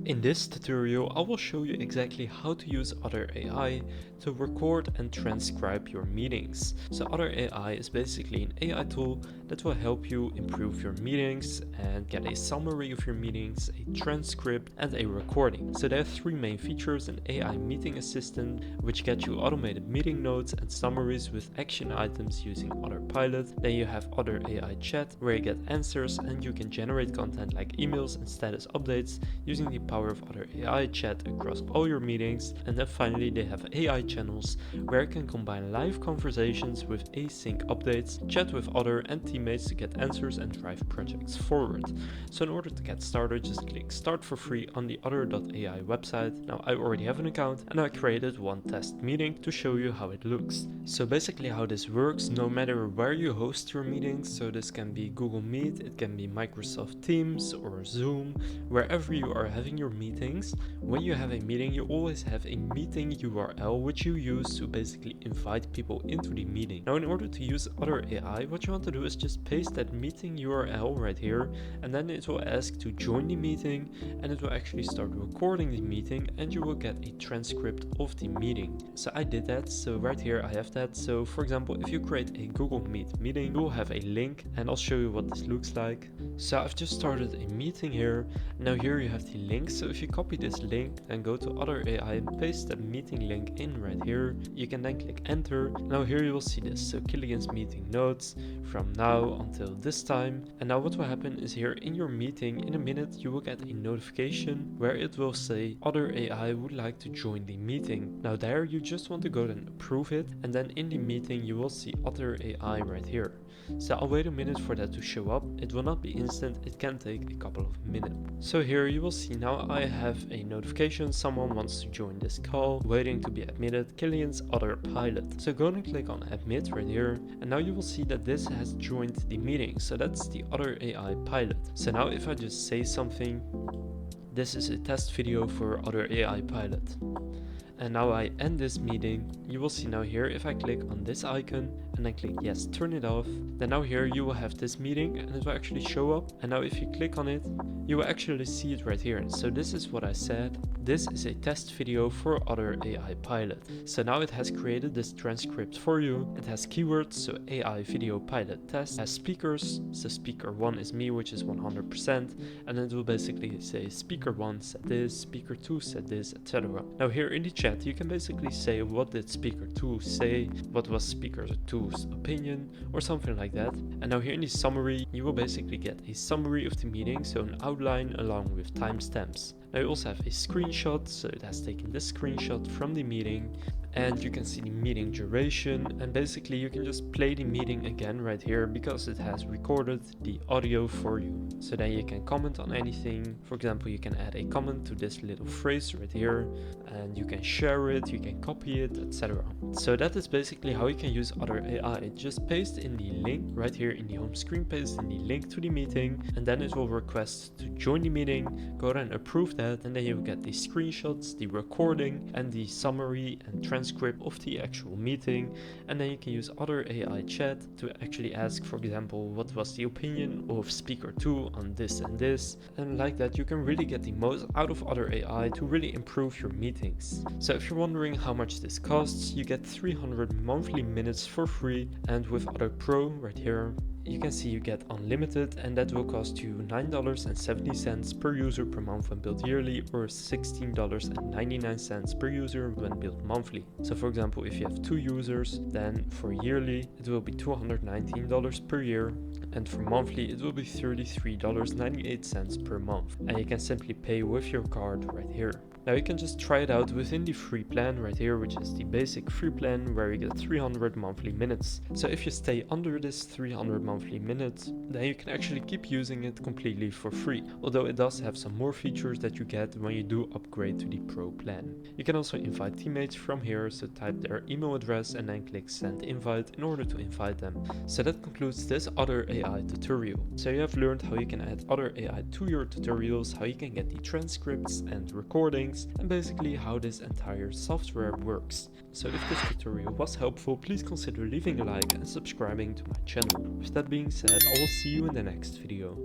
In this tutorial, I will show you exactly how to use Otter.ai to record and transcribe your meetings. So Otter.ai is basically an AI tool that will help you improve your meetings and get a summary of your meetings, a transcript, and a recording. So there are three main features: an AI meeting assistant, which gets you automated meeting notes and summaries with action items using Autopilot. Then you have Otter.ai chat, where you get answers and you can generate content like emails and status updates using the power of Otter.ai chat across all your meetings. And then finally they have AI channels, where you can combine live conversations with async updates, chat with Otter and teammates to get answers and drive projects forward. So in order to get started, just click start for free on the Otter.ai website. Now I already have an account and I created one test meeting to show you how it looks. So basically how this works, no matter where you host your meetings, so this can be Google Meet, it can be Microsoft Teams or Zoom, wherever you are having your meetings, when you have a meeting you always have a meeting URL which you use to basically invite people into the meeting. Now in order to use Otter.ai, what you want to do is just paste that meeting URL right here, and then it will ask to join the meeting, and it will actually start recording the meeting, and you will get a transcript of the meeting. So I did that, so right here I have that. So for example, if you create a Google Meet meeting, you will have a link, and I'll show you what this looks like. So I've just started a meeting here. Now here you have the link, so if you copy this link and go to Otter.ai and paste the meeting link in right here, you can then click enter. Now here you will see this, so Killian's meeting notes from now until this time. And now what will happen is here in your meeting, in a minute you will get a notification where it will say Otter.ai would like to join the meeting. Now there you just want to go and approve it, and then in the meeting you will see Otter.ai right here. So I'll wait a minute for that to show up. It will not be instant, it can take a couple of minutes. So here you will see now I have a notification, someone wants to join this call, waiting to be admitted, Killian's Autopilot. So go and click on admit right here, and now you will see that this has joined the meeting, so that's the Otter.ai pilot. So now if I just say something, this is a test video for Otter.ai pilot. And now I end this meeting, you will see now here if I click on this icon and then click yes, turn it off, then now here you will have this meeting and it will actually show up. And now if you click on it, you will actually see it right here. So this is what I said. This is a test video for Otter.ai pilot. So now it has created this transcript for you. It has keywords, so AI video pilot test. It has speakers, so speaker 1 is me, which is 100%, and then it will basically say speaker 1 said this, speaker 2 said this, etc. Now here in the chat you can basically say what did speaker 2 say, what was speaker 2's opinion, or something like that. And now here in the summary you will basically get a summary of the meeting, so an outline along with timestamps. Now you also have a screenshot, so it has taken this screenshot from the meeting, and you can see the meeting duration, and basically you can just play the meeting again right here because it has recorded the audio for you. So then you can comment on anything. For example, you can add a comment to this little phrase right here, and you can share it, you can copy it, etc. So that is basically how you can use Otter.ai. Just paste in the link right here in the home screen, paste in the link to the meeting, and then it will request to join the meeting. Go ahead and approve that, and then you will get the screenshots, the recording, and the summary and transcript of the actual meeting. And then you can use Otter.ai chat to actually ask, for example, what was the opinion of speaker 2 on this and this, and like that you can really get the most out of Otter.ai to really improve your meetings. So if you're wondering how much this costs, you get 300 monthly minutes for free, and with Otter Pro right here you can see you get unlimited, and that will cost you $9.70 per user per month when billed yearly, or $16.99 per user when billed monthly. So for example, if you have 2 users, then for yearly it will be $219 per year, and for monthly it will be $33.98 per month, and you can simply pay with your card right here. Now you can just try it out within the free plan right here, which is the basic free plan where you get 300 monthly minutes. So if you stay under this 300 monthly minutes, then you can actually keep using it completely for free, although it does have some more features that you get when you do upgrade to the pro plan. You can also invite teammates from here, so type their email address and then click send invite in order to invite them. So that concludes this Otter.ai tutorial. So you have learned how you can add Otter.ai to your tutorials, how you can get the transcripts and recordings, and basically how this entire software works. So if this tutorial was helpful, please consider leaving a like and subscribing to my channel. With that being said, I will see you in the next video.